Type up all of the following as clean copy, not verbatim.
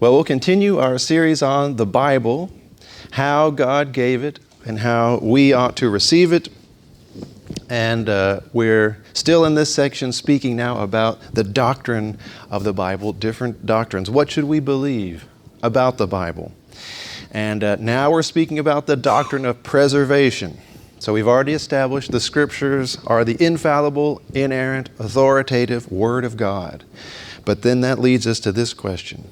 Well, we'll continue our series on the Bible, how God gave it, and how we ought to receive it. And we're still in this section speaking now about the doctrine of the Bible, different doctrines. What should we believe about the Bible? And now we're speaking about the doctrine of preservation. So we've already established the Scriptures are the infallible, inerrant, authoritative Word of God. But then that leads us to this question.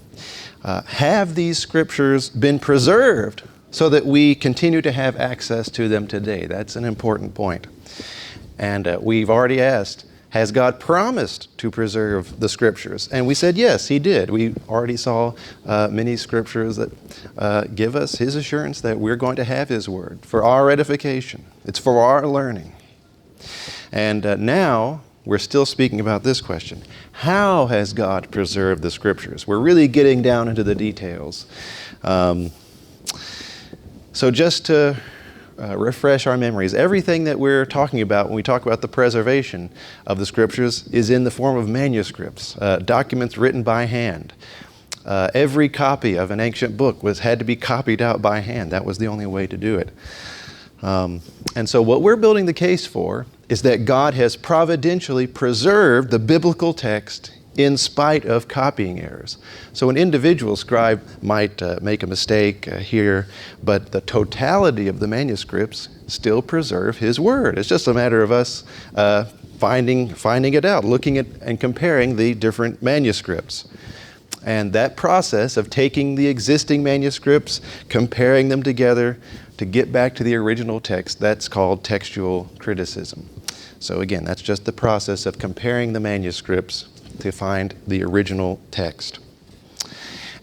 Have these Scriptures been preserved so that we continue to have access to them today? That's an important point. And we've already asked, has God promised to preserve the Scriptures? And we said, yes, He did. We already saw many Scriptures that give us His assurance that we're going to have His Word for our edification. It's for our learning. And now we're still speaking about this question. How has God preserved the Scriptures? We're really getting down into the details. So just to refresh our memories, everything that we're talking about when we talk about the preservation of the Scriptures is in the form of manuscripts, documents written by hand. Every copy of an ancient book had to be copied out by hand. That was the only way to do it. And so what we're building the case for is that God has providentially preserved the biblical text in spite of copying errors. So an individual scribe might make a mistake here, but the totality of the manuscripts still preserve his word. It's just a matter of us finding it out, looking at and comparing the different manuscripts. And that process of taking the existing manuscripts, comparing them together to get back to the original text, that's called textual criticism. So again, that's just the process of comparing the manuscripts to find the original text.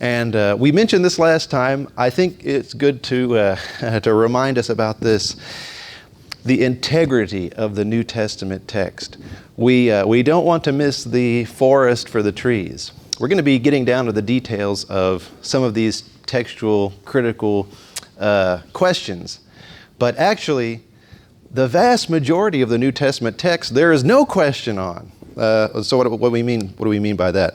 And we mentioned this last time. I think it's good to remind us about this. The integrity of the New Testament text. We don't want to miss the forest for the trees. We're going to be getting down to the details of some of these textual critical questions. But actually, the vast majority of the New Testament text, there is no question on. So what do we mean by that?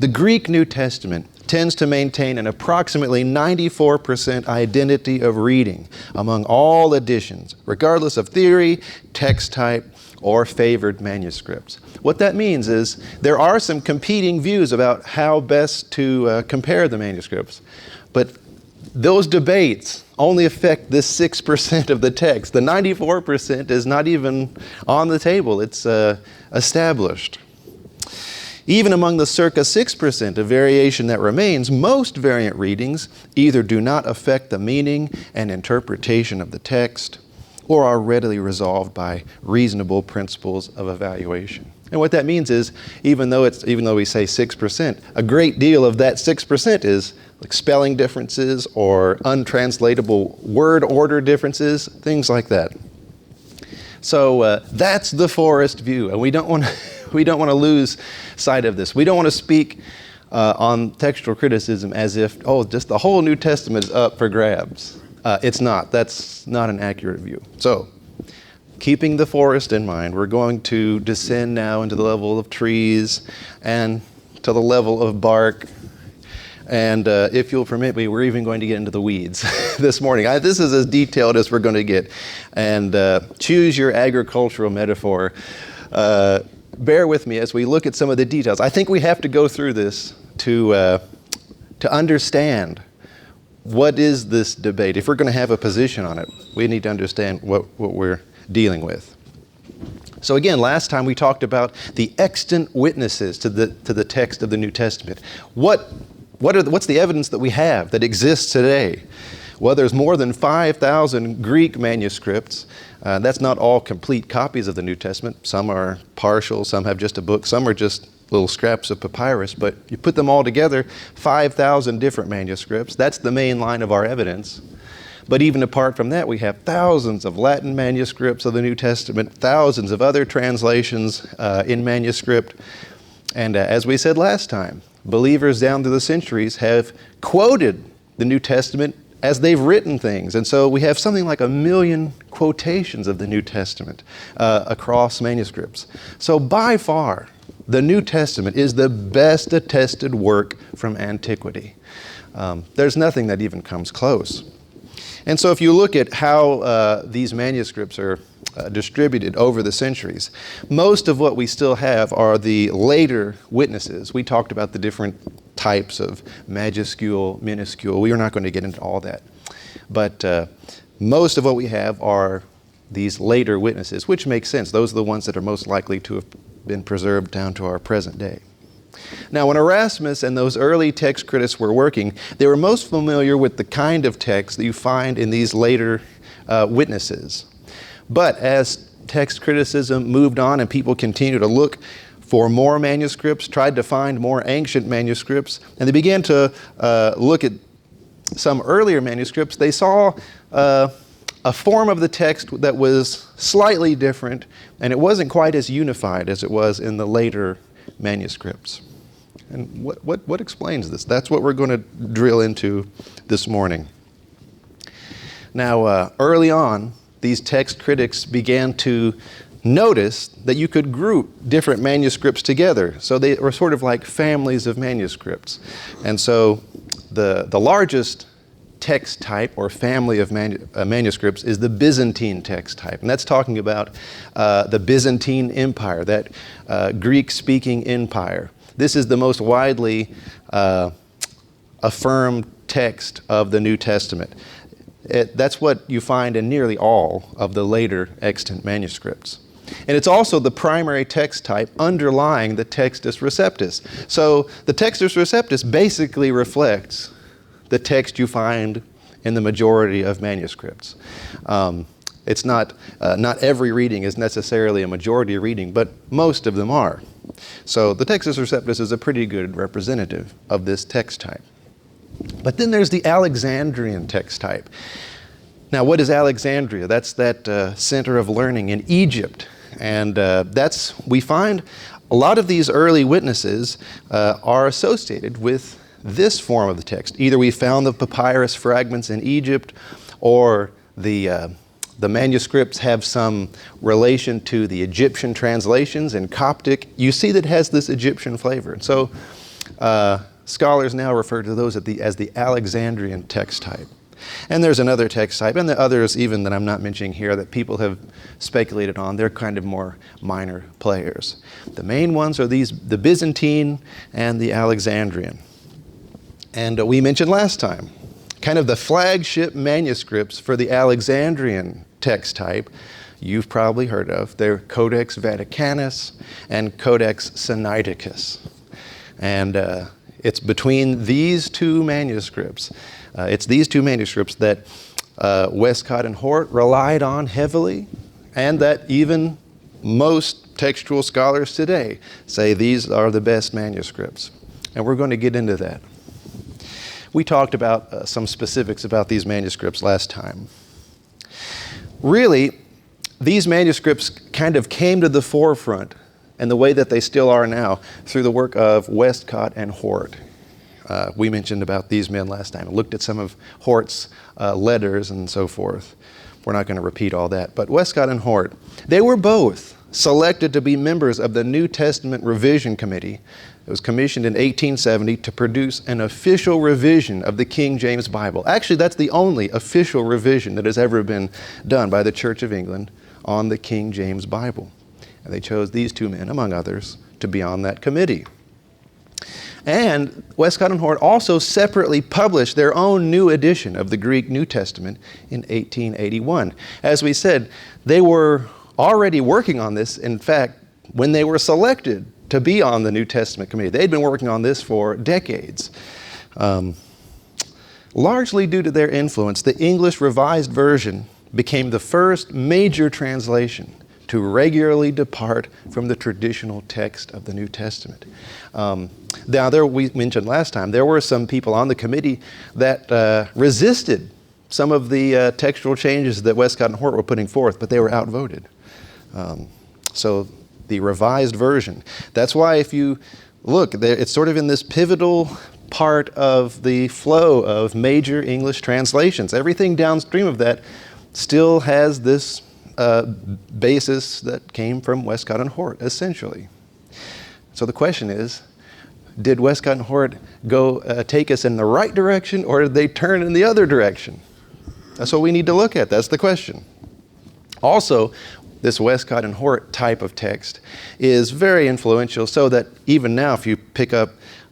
The Greek New Testament tends to maintain an approximately 94% identity of reading among all editions, regardless of theory, text type, or favored manuscripts. What that means is there are some competing views about how best to compare the manuscripts, but those debates only affect this 6% of the text. The 94% is not even on the table. It's established. Even among the circa 6% of variation that remains, most variant readings either do not affect the meaning and interpretation of the text or are readily resolved by reasonable principles of evaluation. And what that means is, even though we say 6%, a great deal of that 6% is like spelling differences or untranslatable word order differences, things like that. So that's the forest view, and we don't want to lose sight of this. We don't want to speak on textual criticism as if, just the whole New Testament is up for grabs. It's not. That's not an accurate view. So, keeping the forest in mind, we're going to descend now into the level of trees and to the level of bark. And if you'll permit me, we're even going to get into the weeds this morning. This is as detailed as we're going to get. And choose your agricultural metaphor. Bear with me as we look at some of the details. I think we have to go through this to understand what is this debate. If we're going to have a position on it, we need to understand what we're dealing with. So again, last time we talked about the extant witnesses to the text of the New Testament. What's the evidence that we have that exists today? Well, there's more than 5,000 Greek manuscripts. That's not all complete copies of the New Testament. Some are partial, some have just a book, some are just little scraps of papyrus, but you put them all together, 5,000 different manuscripts. That's the main line of our evidence. But even apart from that, we have thousands of Latin manuscripts of the New Testament, thousands of other translations in manuscript. And as we said last time, believers down through the centuries have quoted the New Testament as they've written things. And so we have something like 1 million quotations of the New Testament across manuscripts. So by far, the New Testament is the best attested work from antiquity. There's nothing that even comes close. And so if you look at how these manuscripts are distributed over the centuries, most of what we still have are the later witnesses. We talked about the different types of majuscule, minuscule. We are not going to get into all that. But most of what we have are these later witnesses, which makes sense. Those are the ones that are most likely to have been preserved down to our present day. Now, when Erasmus and those early text critics were working, they were most familiar with the kind of text that you find in these later witnesses. But as text criticism moved on and people continued to look for more manuscripts, tried to find more ancient manuscripts, and they began to look at some earlier manuscripts, they saw a form of the text that was slightly different, and it wasn't quite as unified as it was in the later manuscripts. And what explains this? That's what we're going to drill into this morning. Now, early on, these text critics began to notice that you could group different manuscripts together. So they were sort of like families of manuscripts. And so the largest text type or family of manuscripts is the Byzantine text type. And that's talking about the Byzantine Empire, that Greek-speaking empire. This is the most widely affirmed text of the New Testament. That's what you find in nearly all of the later extant manuscripts. And it's also the primary text type underlying the Textus Receptus. So the Textus Receptus basically reflects the text you find in the majority of manuscripts. It's not every reading is necessarily a majority reading, but most of them are. So the Textus Receptus is a pretty good representative of this text type. But then there's the Alexandrian text type. Now, what is Alexandria? That's that center of learning in Egypt. And we find a lot of these early witnesses are associated with this form of the text. Either we found the papyrus fragments in Egypt, or the manuscripts have some relation to the Egyptian translations in Coptic. You see that it has this Egyptian flavor. And so scholars now refer to those as the Alexandrian text type. And there's another text type, and the others even that I'm not mentioning here that people have speculated on. They're kind of more minor players. The main ones are the Byzantine and the Alexandrian. And we mentioned last time, kind of the flagship manuscripts for the Alexandrian text type you've probably heard of. They're Codex Vaticanus and Codex Sinaiticus. And it's between these two manuscripts. It's these two manuscripts that Westcott and Hort relied on heavily, and that even most textual scholars today say these are the best manuscripts. And we're going to get into that. We talked about some specifics about these manuscripts last time. Really, these manuscripts kind of came to the forefront in the way that they still are now through the work of Westcott and Hort. We mentioned about these men last time and looked at some of Hort's letters and so forth. We're not going to repeat all that. But Westcott and Hort, they were both selected to be members of the New Testament Revision Committee. It was commissioned in 1870 to produce an official revision of the King James Bible. Actually, that's the only official revision that has ever been done by the Church of England on the King James Bible. And they chose these two men, among others, to be on that committee. And Westcott and Hort also separately published their own new edition of the Greek New Testament in 1881. As we said, they were already working on this, in fact, when they were selected to be on the New Testament committee. They'd been working on this for decades. Largely due to their influence, the English Revised Version became the first major translation to regularly depart from the traditional text of the New Testament. Now, we mentioned last time, there were some people on the committee that resisted some of the textual changes that Westcott and Hort were putting forth, but they were outvoted. So the Revised Version, that's why if you look, it's sort of in this pivotal part of the flow of major English translations. Everything downstream of that still has this basis that came from Westcott and Hort, essentially. So the question is, did Westcott and Hort go take us in the right direction, or did they turn in the other direction? That's what we need to look at. That's the question. Also, this Westcott and Hort type of text is very influential, so that even now, if you pick up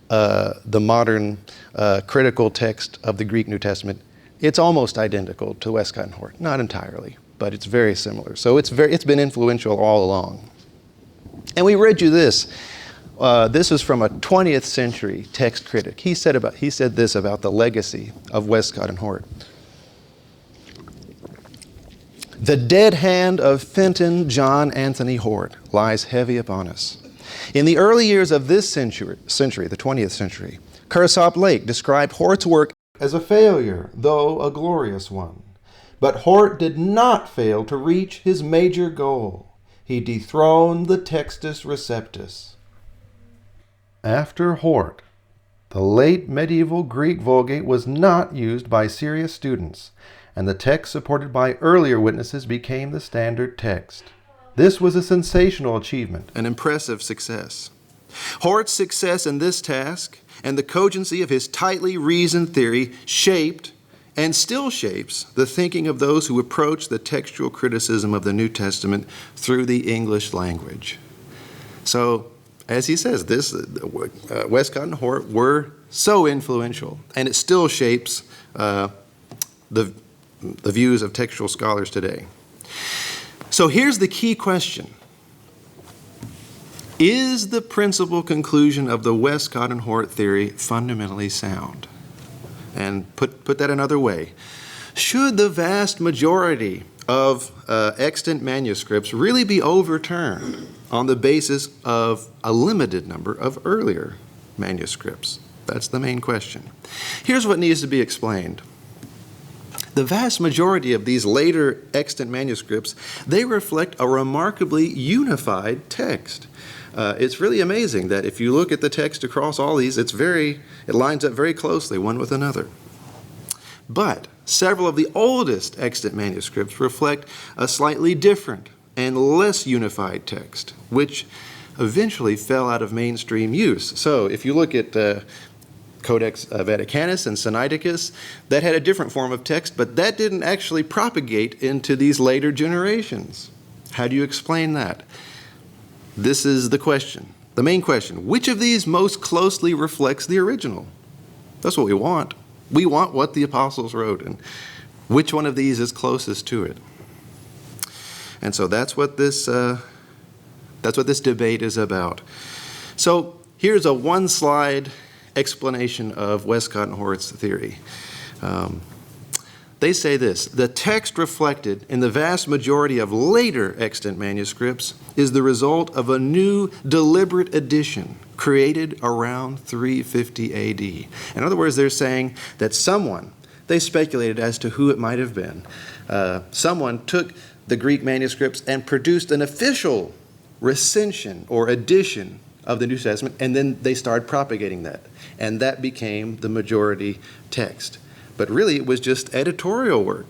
the modern critical text of the Greek New Testament, it's almost identical to Westcott and Hort. Not entirely, but it's very similar. So it's been influential all along. And we read you this. This is from a 20th century text critic. He said this about the legacy of Westcott and Hort. The dead hand of Fenton John Anthony Hort lies heavy upon us. In the early years of this century, the 20th century, Kersop Lake described Hort's work as a failure, though a glorious one. But Hort did not fail to reach his major goal. He dethroned the Textus Receptus. After Hort, the late medieval Greek Vulgate was not used by serious students, and the text supported by earlier witnesses became the standard text. This was a sensational achievement, an impressive success. Hort's success in this task and the cogency of his tightly reasoned theory shaped and still shapes the thinking of those who approach the textual criticism of the New Testament through the English language. So, as he says, Westcott and Hort were so influential, and it still shapes the views of textual scholars today. So here's the key question. Is the principal conclusion of the Westcott and Hort theory fundamentally sound? And put that another way. Should the vast majority of extant manuscripts really be overturned on the basis of a limited number of earlier manuscripts? That's the main question. Here's what needs to be explained. The vast majority of these later extant manuscripts, they reflect a remarkably unified text. It's really amazing that if you look at the text across all these, it lines up very closely one with another. But several of the oldest extant manuscripts reflect a slightly different and less unified text, which eventually fell out of mainstream use. So if you look at Codex Vaticanus and Sinaiticus, that had a different form of text, but that didn't actually propagate into these later generations. How do you explain that? This is the question, the main question. Which of these most closely reflects the original? That's what we want. We want what the apostles wrote, and which one of these is closest to it? And so that's what this debate is about. So here's a one-slide explanation of Westcott and Hort's theory. They say this: the text reflected in the vast majority of later extant manuscripts is the result of a new deliberate addition created around 350 AD. In other words, they're saying that they speculated as to who it might have been. Someone took the Greek manuscripts and produced an official recension or edition of the New Testament, and then they started propagating that. And that became the majority text. But really, it was just editorial work.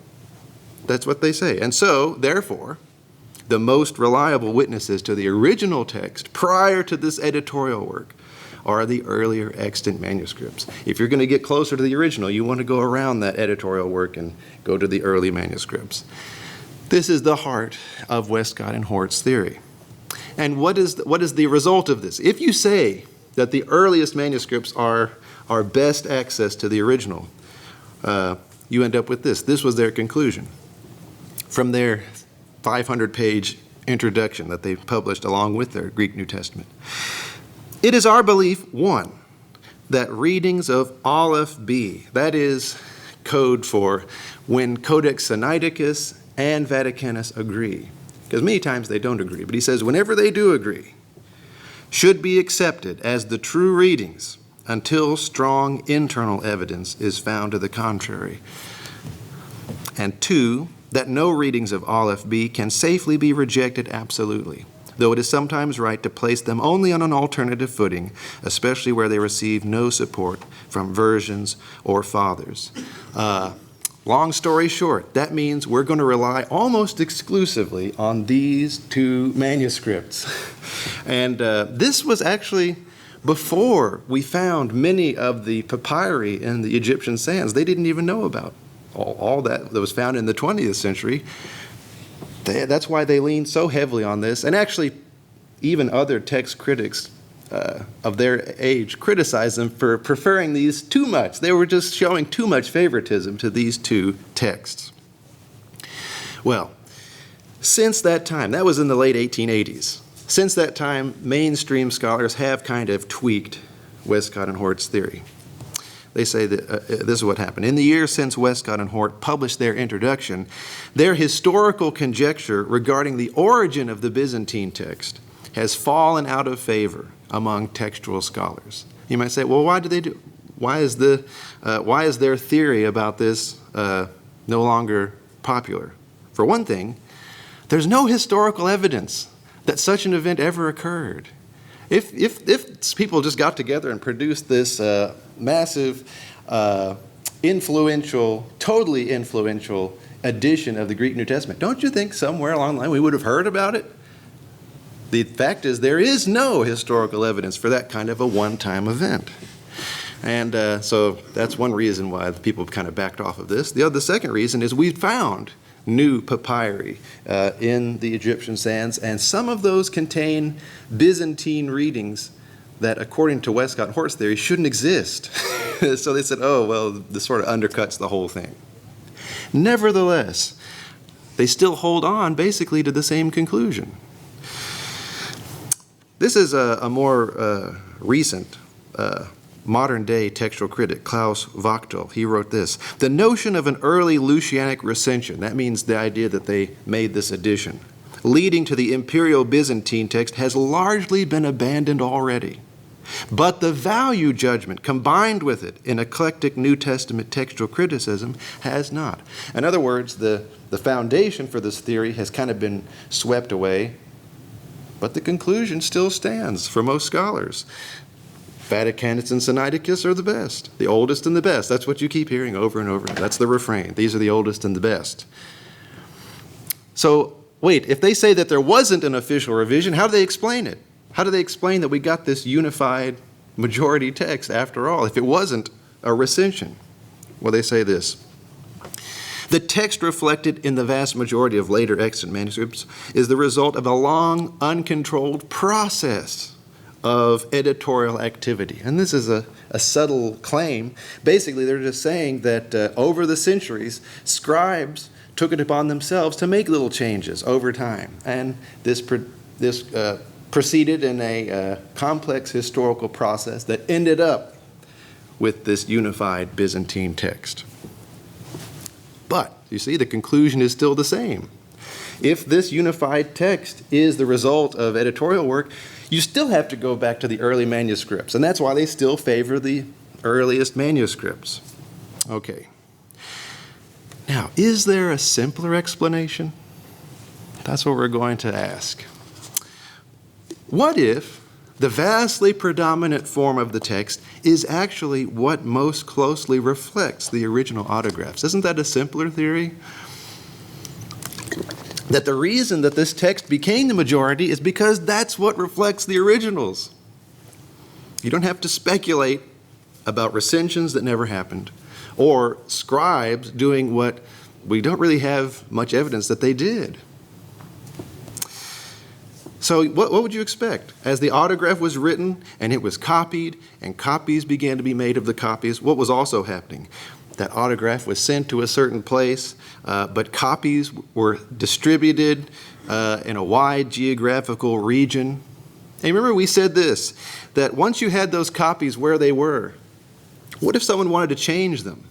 That's what they say. And so, therefore, the most reliable witnesses to the original text prior to this editorial work are the earlier extant manuscripts. If you're going to get closer to the original, you want to go around that editorial work and go to the early manuscripts. This is the heart of Westcott and Hort's theory. And what is the result of this? If you say that the earliest manuscripts are our best access to the original, you end up with this. This was their conclusion from their 500-page introduction that they published along with their Greek New Testament. It is our belief, one, that readings of Aleph B, that is code for when Codex Sinaiticus and Vaticanus agree, because many times they don't agree, but he says whenever they do agree, should be accepted as the true readings until strong internal evidence is found to the contrary. And two, that no readings of Aleph B can safely be rejected absolutely, though it is sometimes right to place them only on an alternative footing, especially where they receive no support from versions or fathers. Long story short, that means we're going to rely almost exclusively on these two manuscripts. And this was actually before we found many of the papyri in the Egyptian sands. They didn't even know about all that was found in the 20th century. That's why they leaned so heavily on this. And actually, even other text critics of their age criticized them for preferring these too much. They were just showing too much favoritism to these two texts. Well, since that time, that was in the late 1880s, since that time, mainstream scholars have kind of tweaked Westcott and Hort's theory. They say that this is what happened. In the years since Westcott and Hort published their introduction, their historical conjecture regarding the origin of the Byzantine text has fallen out of favor among textual scholars. You might say, well, why do they do? Why is their theory about this no longer popular? For one thing, there's no historical evidence that such an event ever occurred. If people just got together and produced this massive, influential, totally influential edition of the Greek New Testament, don't you think somewhere along the line we would have heard about it? The fact is there is no historical evidence for that kind of a one-time event. And so that's one reason why people have kind of backed off of this. The second reason is we found new papyri in the Egyptian sands, and some of those contain Byzantine readings that, according to Westcott and Hort's theory, shouldn't exist. So they said, oh, well, this sort of undercuts the whole thing. Nevertheless, they still hold on basically to the same conclusion. This is a more recent modern-day textual critic, Klaus Wachtel. He wrote this: the notion of an early Lucianic recension, that means the idea that they made this addition, leading to the imperial Byzantine text has largely been abandoned already. But the value judgment combined with it in eclectic New Testament textual criticism has not. In other words, the foundation for this theory has kind of been swept away, but the conclusion still stands for most scholars. Vaticanus and Sinaiticus are the best, the oldest and the best. That's what you keep hearing over and over. That's the refrain. These are the oldest and the best. So, wait, if they say that there wasn't an official revision, how do they explain it? How do they explain that we got this unified majority text after all, if it wasn't a recension? Well, they say this: the text reflected in the vast majority of later extant manuscripts is the result of a long, uncontrolled process of editorial activity. And this is a subtle claim. Basically, they're just saying that over the centuries, scribes took it upon themselves to make little changes over time. And this proceeded in a complex historical process that ended up with this unified Byzantine text. But, you see, the conclusion is still the same. If this unified text is the result of editorial work, you still have to go back to the early manuscripts, and that's why they still favor the earliest manuscripts. Okay. Now, is there a simpler explanation? That's what we're going to ask. What if the vastly predominant form of the text is actually what most closely reflects the original autographs? Isn't that a simpler theory? That the reason that this text became the majority is because that's what reflects the originals. You don't have to speculate about recensions that never happened, or scribes doing what we don't really have much evidence that they did. So what would you expect? As the autograph was written and it was copied and copies began to be made of the copies, what was also happening? That autograph was sent to a certain place, but copies were distributed in a wide geographical region. And remember we said this, that once you had those copies where they were, what if someone wanted to change them?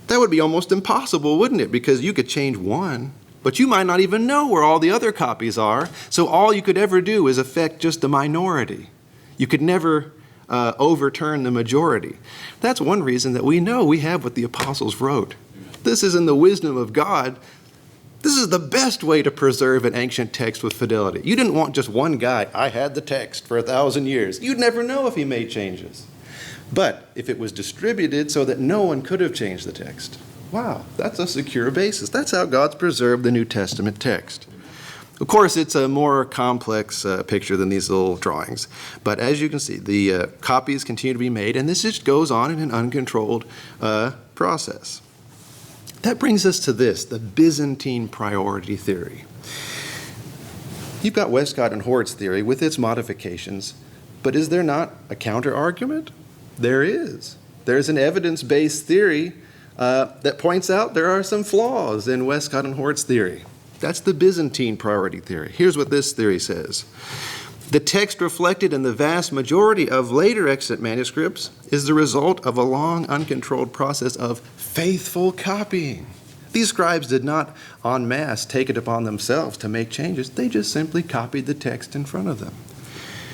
That would be almost impossible, wouldn't it? Because you could change one, but you might not even know where all the other copies are, so all you could ever do is affect just the minority. You could never overturn the majority. That's one reason that we know we have what the apostles wrote. This is in the wisdom of God. This is the best way to preserve an ancient text with fidelity. You didn't want just one guy, I had the text for 1,000 years. You'd never know if he made changes. But if it was distributed so that no one could have changed the text, Wow, that's a secure basis. That's how God's preserved the New Testament text. Of course, it's a more complex picture than these little drawings. But as you can see, the copies continue to be made, and this just goes on in an uncontrolled process. That brings us to this, the Byzantine-priority theory. You've got Westcott and Hort's theory with its modifications, but is there not a counter-argument? There is. There's an evidence-based theory that points out there are some flaws in Westcott and Hort's theory. That's the Byzantine-priority theory. Here's what this theory says. The text reflected in the vast majority of later extant manuscripts is the result of a long, uncontrolled process of faithful copying. These scribes did not en masse take it upon themselves to make changes. They just simply copied the text in front of them.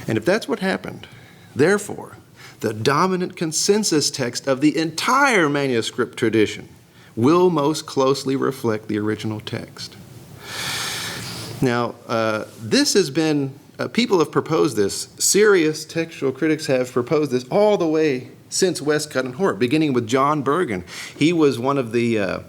And if that's what happened, therefore, the dominant consensus text of the entire manuscript tradition will most closely reflect the original text. Now, this has been, people have proposed this. Serious textual critics have proposed this all the way since Westcott and Hort, beginning with John Bergen. He was one of the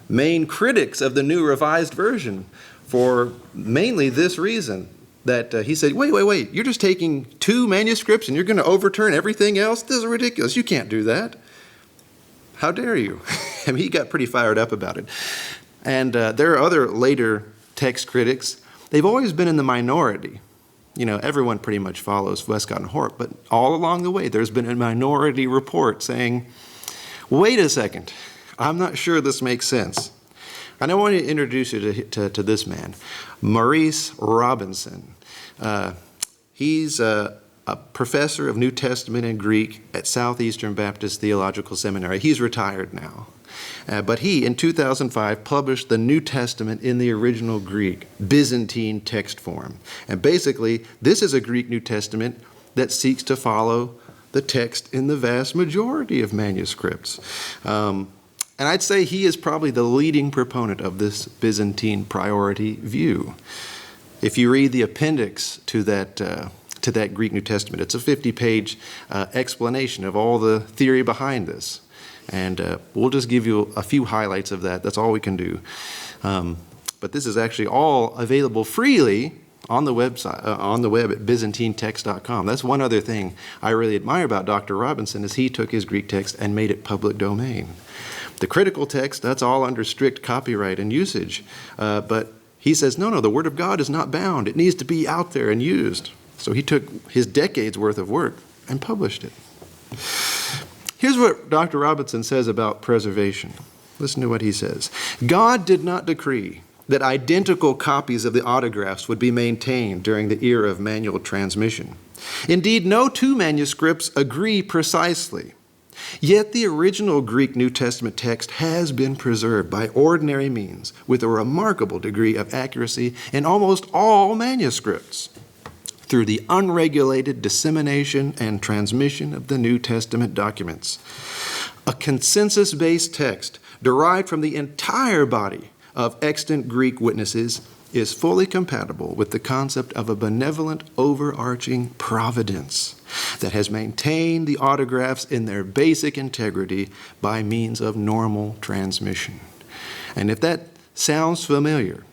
main critics of the New Revised Version for mainly this reason, that he said, wait, you're just taking two manuscripts and you're going to overturn everything else? This is ridiculous. You can't do that. How dare you? I mean, he got pretty fired up about it. And there are other later text critics. They've always been in the minority. You know, everyone pretty much follows Westcott and Hort, but all along the way there's been a minority report saying, wait a second, I'm not sure this makes sense. And I want to introduce you to this man, Maurice Robinson. He's a professor of New Testament and Greek at Southeastern Baptist Theological Seminary. He's retired now. But he, in 2005, published the New Testament in the original Greek, Byzantine text form. And basically, this is a Greek New Testament that seeks to follow the text in the vast majority of manuscripts. And I'd say he is probably the leading proponent of this Byzantine priority view. If you read the appendix to that Greek New Testament, it's a 50-page explanation of all the theory behind this. And we'll just give you a few highlights of that. That's all we can do. But this is actually all available freely on the website, on the web at byzantinetext.com. That's one other thing I really admire about Dr. Robinson is he took his Greek text and made it public domain. The critical text, that's all under strict copyright and usage. But he says, no, the Word of God is not bound. It needs to be out there and used. So he took his decades worth of work and published it. Here's what Dr. Robinson says about preservation. Listen to what he says. God did not decree that identical copies of the autographs would be maintained during the era of manual transmission. Indeed, no two manuscripts agree precisely. Yet the original Greek New Testament text has been preserved by ordinary means with a remarkable degree of accuracy in almost all manuscripts, through the unregulated dissemination and transmission of the New Testament documents. A consensus-based text derived from the entire body of extant Greek witnesses is fully compatible with the concept of a benevolent, overarching providence that has maintained the autographs in their basic integrity by means of normal transmission. And if that sounds familiar,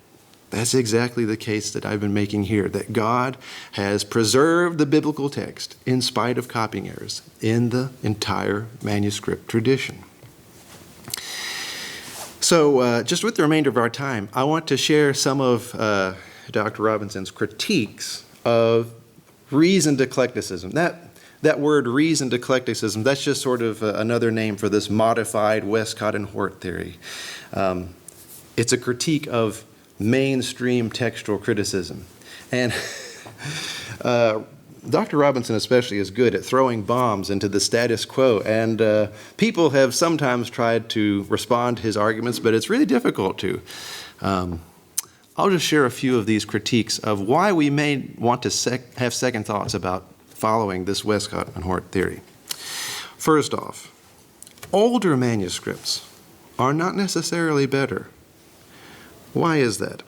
that's exactly the case that I've been making here, that God has preserved the biblical text in spite of copying errors in the entire manuscript tradition. So just with the remainder of our time, I want to share some of Dr. Robinson's critiques of reasoned eclecticism. That word reasoned eclecticism, that's just sort of another name for this modified Westcott and Hort theory. It's a critique of mainstream textual criticism. And Dr. Robinson especially is good at throwing bombs into the status quo, and people have sometimes tried to respond to his arguments, but it's really difficult to. I'll just share a few of these critiques of why we may want to have second thoughts about following this Westcott and Hort theory. First off, older manuscripts are not necessarily better. Why is that?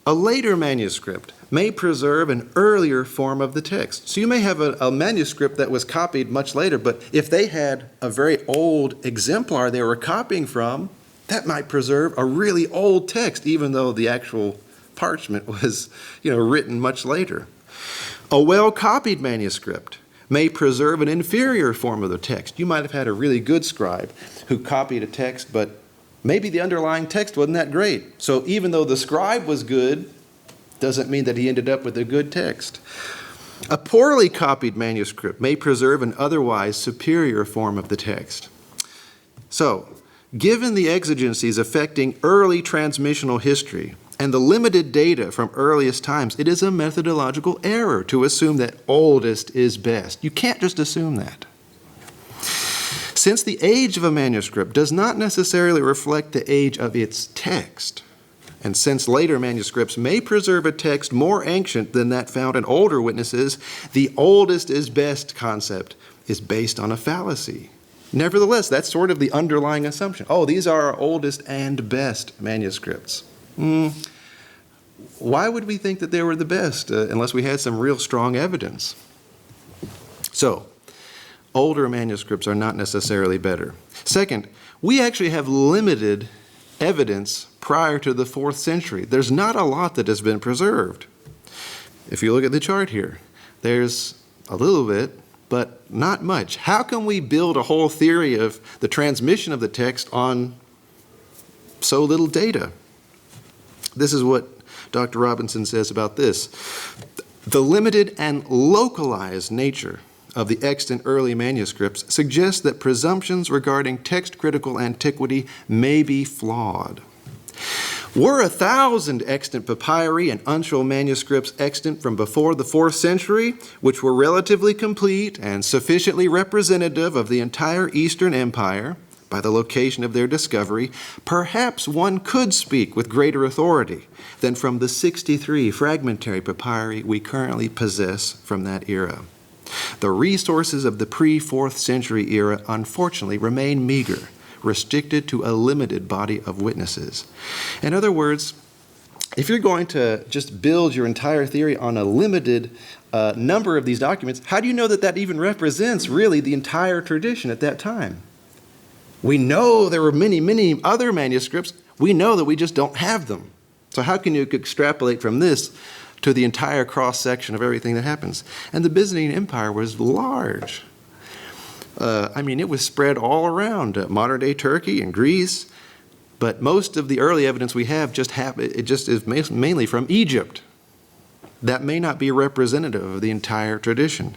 A later manuscript may preserve an earlier form of the text. So you may have a manuscript that was copied much later, but if they had a very old exemplar they were copying from, That might preserve a really old text, even though the actual parchment was, written much later. A well-copied manuscript may preserve an inferior form of the text. You might have had a really good scribe who copied a text, but maybe the underlying text wasn't that great. So even though the scribe was good, doesn't mean that he ended up with a good text. A poorly copied manuscript may preserve an otherwise superior form of the text. So, given the exigencies affecting early transmissional history and the limited data from earliest times, it is a methodological error to assume that oldest is best. You can't just assume that. Since the age of a manuscript does not necessarily reflect the age of its text, and since later manuscripts may preserve a text more ancient than that found in older witnesses, the oldest is best concept is based on a fallacy. Nevertheless, that's sort of the underlying assumption. Oh, these are our oldest and best manuscripts. Why would we think that they were the best unless we had some real strong evidence? So, older manuscripts are not necessarily better. Second, we actually have limited evidence prior to the 4th century. There's not a lot that has been preserved. If you look at the chart here, there's a little bit, but not much. How can we build a whole theory of the transmission of the text on so little data? This is what Dr. Robinson says about this. The limited and localized nature of the extant early manuscripts suggests that presumptions regarding text-critical antiquity may be flawed. Were 1,000 extant papyri and uncial manuscripts extant from before the 4th century, which were relatively complete and sufficiently representative of the entire Eastern Empire by the location of their discovery, perhaps one could speak with greater authority than from the 63 fragmentary papyri we currently possess from that era. The resources of the pre-4th century era unfortunately remain meager, restricted to a limited body of witnesses. In other words, if you're going to just build your entire theory on a limited number of these documents, how do you know that that even represents really the entire tradition at that time? We know there were many, many other manuscripts. We know that we just don't have them. So how can you extrapolate from this to the entire cross-section of everything that happens? And the Byzantine Empire was large. It was spread all around modern-day Turkey and Greece, but most of the early evidence we have just is mainly from Egypt. That may not be representative of the entire tradition.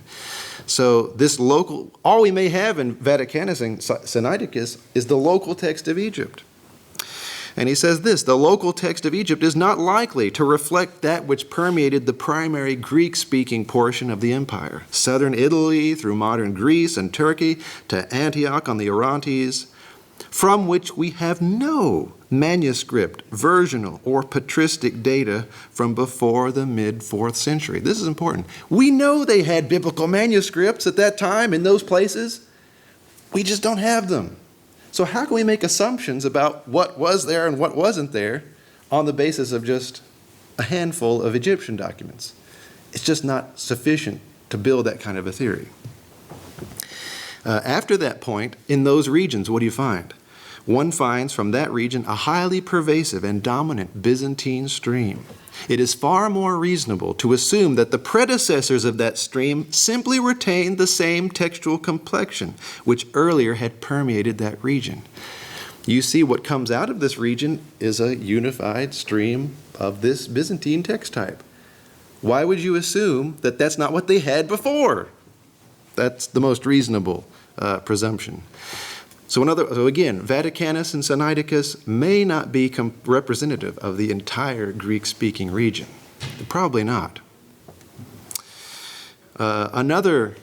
So this local, all we may have in Vaticanus and Sinaiticus is the local text of Egypt. And he says this, the local text of Egypt is not likely to reflect that which permeated the primary Greek-speaking portion of the empire, southern Italy through modern Greece and Turkey to Antioch on the Orontes, from which we have no manuscript, versional, or patristic data from before the mid-4th century. This is important. We know they had biblical manuscripts at that time in those places. We just don't have them. So how can we make assumptions about what was there and what wasn't there on the basis of just a handful of Egyptian documents? It's just not sufficient to build that kind of a theory. After that point, in those regions, what do you find? One finds from that region a highly pervasive and dominant Byzantine stream. It is far more reasonable to assume that the predecessors of that stream simply retained the same textual complexion which earlier had permeated that region. You see, what comes out of this region is a unified stream of this Byzantine text type. Why would you assume that that's not what they had before? That's the most reasonable presumption. So again, Vaticanus and Sinaiticus may not be representative of the entire Greek-speaking region. Probably not. Another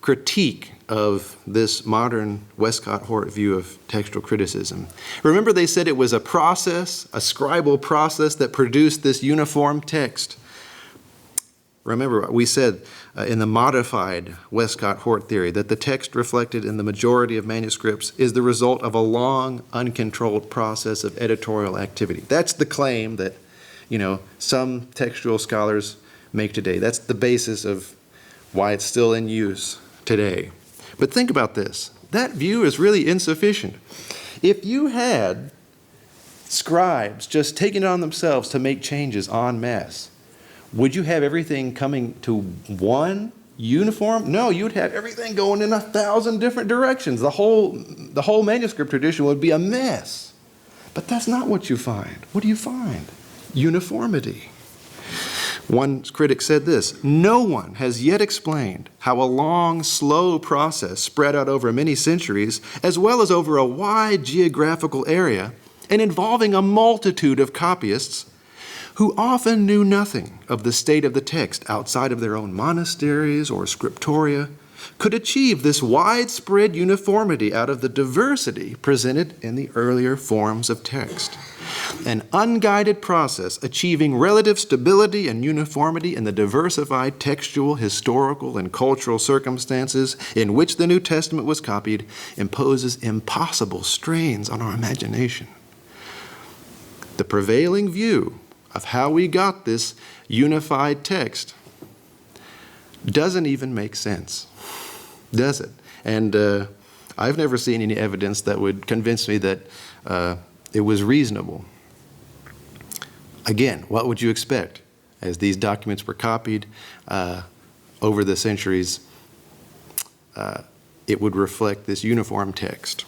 critique of this modern Westcott-Hort view of textual criticism. Remember, they said it was a process, a scribal process that produced this uniform text. Remember, we said in the modified Westcott-Hort theory that the text reflected in the majority of manuscripts is the result of a long, uncontrolled process of editorial activity. That's the claim that, some textual scholars make today. That's the basis of why it's still in use today. But think about this. That view is really insufficient. If you had scribes just taking it on themselves to make changes en masse, would you have everything coming to one uniform? No, you'd have everything going in 1,000 different directions. The whole manuscript tradition would be a mess. But that's not what you find. What do you find? Uniformity. One critic said this: "No one has yet explained how a long, slow process spread out over many centuries, as well as over a wide geographical area, and involving a multitude of copyists who often knew nothing of the state of the text outside of their own monasteries or scriptoria, could achieve this widespread uniformity out of the diversity presented in the earlier forms of text. An unguided process achieving relative stability and uniformity in the diversified textual, historical, and cultural circumstances in which the New Testament was copied imposes impossible strains on our imagination. The prevailing view of how we got this unified text doesn't even make sense, does it? And I've never seen any evidence that would convince me that it was reasonable. Again, what would you expect? As these documents were copied over the centuries, it would reflect this uniform text.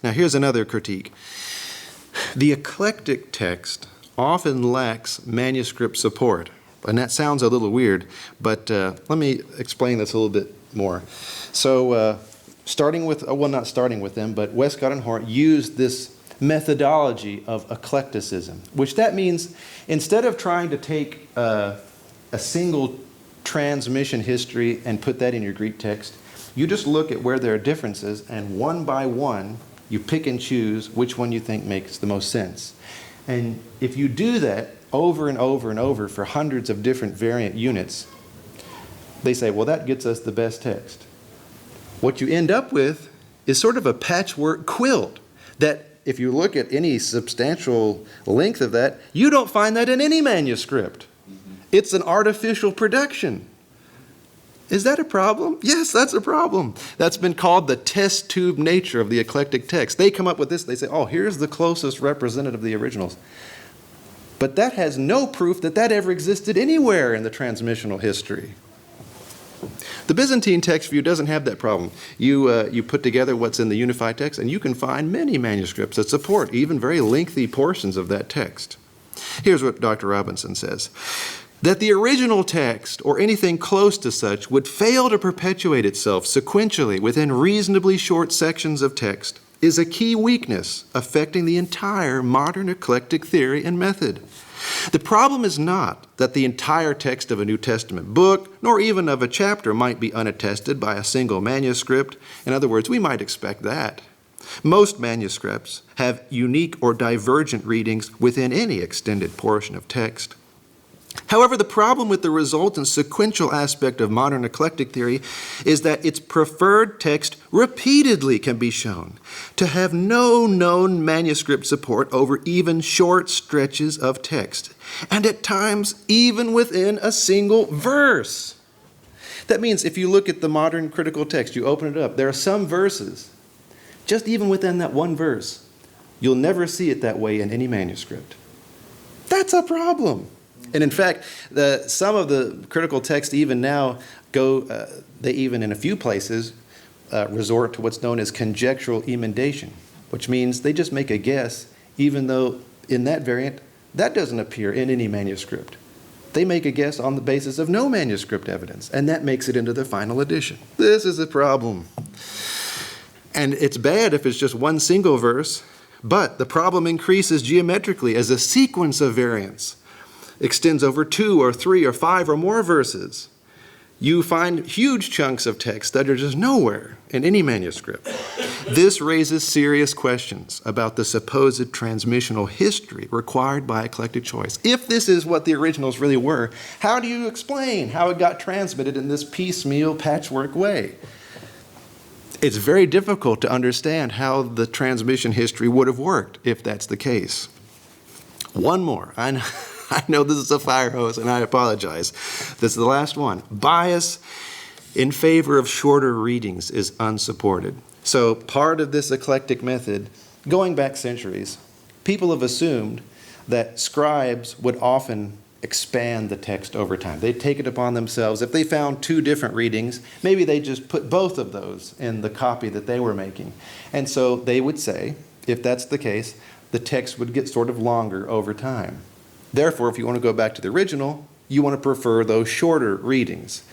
Now here's another critique. The eclectic text often lacks manuscript support. And that sounds a little weird, but let me explain this a little bit more. So starting with, well, not starting with them, but Westcott and Hort used this methodology of eclecticism, which that means instead of trying to take a single transmission history and put that in your Greek text, you just look at where there are differences, and one by one, you pick and choose which one you think makes the most sense. And if you do that over and over and over for hundreds of different variant units, they say, well, that gets us the best text. What you end up with is sort of a patchwork quilt that if you look at any substantial length of that, you don't find that in any manuscript. It's an artificial production. Is that a problem? Yes, that's a problem. That's been called the test tube nature of the eclectic text. They come up with this, they say, oh, here's the closest representative of the originals. But that has no proof that that ever existed anywhere in the transmissional history. The Byzantine text view doesn't have that problem. You put together what's in the unified text, and you can find many manuscripts that support even very lengthy portions of that text. Here's what Dr. Robinson says: that the original text, or anything close to such, would fail to perpetuate itself sequentially within reasonably short sections of text is a key weakness affecting the entire modern eclectic theory and method. The problem is not that the entire text of a New Testament book, nor even of a chapter, might be unattested by a single manuscript. In other words, we might expect that. Most manuscripts have unique or divergent readings within any extended portion of text. However, the problem with the resultant sequential aspect of modern eclectic theory is that its preferred text repeatedly can be shown to have no known manuscript support over even short stretches of text, and at times even within a single verse. That means if you look at the modern critical text, you open it up, there are some verses, just even within that one verse, you'll never see it that way in any manuscript. That's a problem. And in fact, some of the critical texts even now they even in a few places resort to what's known as conjectural emendation, which means they just make a guess, even though in that variant, that doesn't appear in any manuscript. They make a guess on the basis of no manuscript evidence, and that makes it into the final edition. This is a problem. And it's bad if it's just one single verse, but the problem increases geometrically as a sequence of variants extends over 2 or 3 or 5 or more verses. You find huge chunks of text that are just nowhere in any manuscript. This raises serious questions about the supposed transmissional history required by eclectic choice. If this is what the originals really were, how do you explain how it got transmitted in this piecemeal patchwork way? It's very difficult to understand how the transmission history would have worked if that's the case. One more. I know this is a fire hose, and I apologize. This is the last one. Bias in favor of shorter readings is unsupported. So part of this eclectic method Going back centuries, people have assumed that scribes would often expand the text over time. They'd take it upon themselves. If they found two different readings, maybe they just put both of those in the copy that they were making. And so they would say, if that's the case, the text would get sort of longer over time. Therefore, if you want to go back to the original, you want to prefer those shorter readings.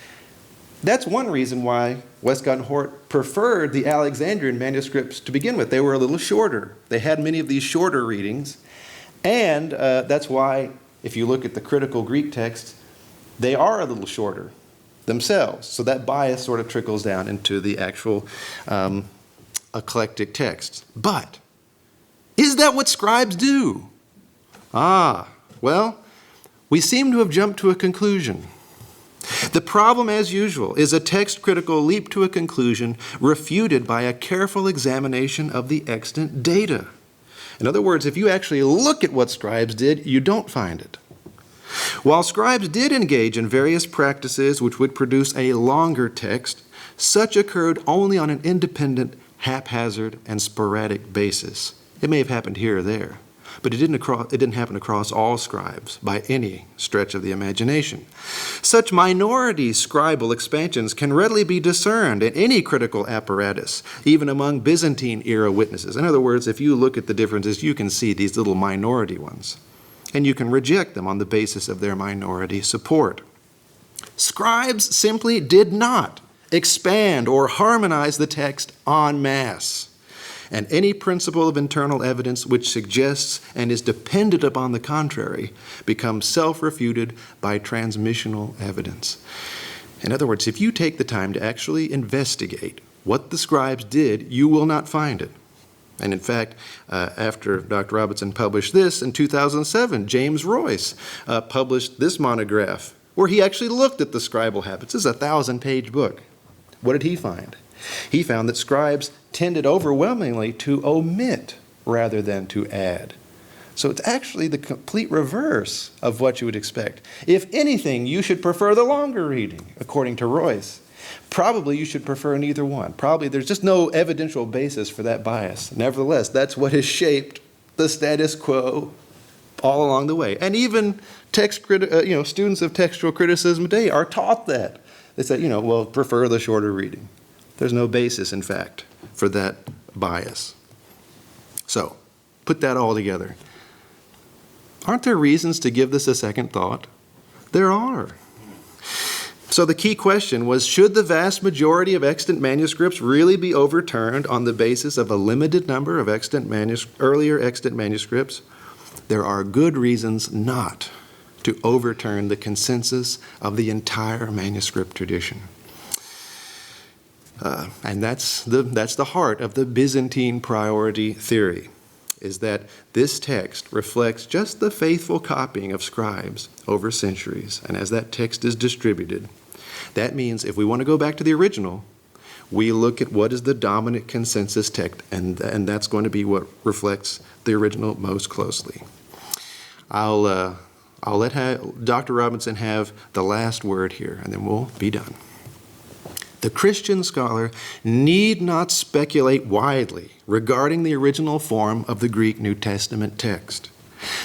That's one reason why Westcott and Hort preferred the Alexandrian manuscripts to begin with. They were a little shorter. They had many of these shorter readings. And that's why, if you look at the critical Greek texts, they are a little shorter themselves. So that bias sort of trickles down into the actual eclectic texts. But is that what scribes do? Well, we seem to have jumped to a conclusion. The problem, as usual, is a text-critical leap to a conclusion refuted by a careful examination of the extant data. In other words, if you actually look at what scribes did, you don't find it. While scribes did engage in various practices which would produce a longer text, such occurred only on an independent, haphazard, and sporadic basis. It may have happened here or there, but it didn't happen across all scribes by any stretch of the imagination. Such minority scribal expansions can readily be discerned in any critical apparatus, even among Byzantine-era witnesses. In other words, if you look at the differences, you can see these little minority ones, and you can reject them on the basis of their minority support. Scribes simply did not expand or harmonize the text en masse. And any principle of internal evidence which suggests and is dependent upon the contrary becomes self-refuted by transmissional evidence. In other words, if you take the time to actually investigate what the scribes did, you will not find it. And in fact, after Dr. Robinson published this in 2007, James Royce published this monograph where he actually looked at the scribal habits. This is a 1,000-page book. What did he find? He found that scribes tended overwhelmingly to omit rather than to add. So it's actually the complete reverse of what you would expect. If anything, you should prefer the longer reading, according to Royce. Probably you should prefer neither one. Probably there's just no evidential basis for that bias. Nevertheless, that's what has shaped the status quo all along the way. And even students of textual criticism today are taught that. They say, prefer the shorter reading. There's no basis, in fact, for that bias. So, put that all together. Aren't there reasons to give this a second thought? There are. So the key question was, should the vast majority of extant manuscripts really be overturned on the basis of a limited number of earlier extant manuscripts? There are good reasons not to overturn the consensus of the entire manuscript tradition. And that's the heart of the Byzantine-priority theory, is that this text reflects just the faithful copying of scribes over centuries. And as that text is distributed, that means if we want to go back to the original, we look at what is the dominant consensus text, and that's going to be what reflects the original most closely. I'll let Dr. Robinson have the last word here, and then we'll be done. The Christian scholar need not speculate widely regarding the original form of the Greek New Testament text.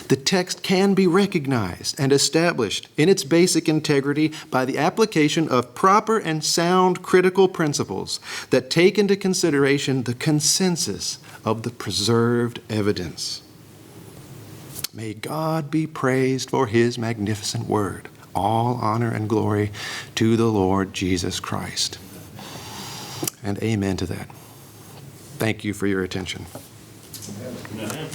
The text can be recognized and established in its basic integrity by the application of proper and sound critical principles that take into consideration the consensus of the preserved evidence. May God be praised for His magnificent word. All honor and glory to the Lord Jesus Christ. And amen to that. Thank you for your attention. Amen.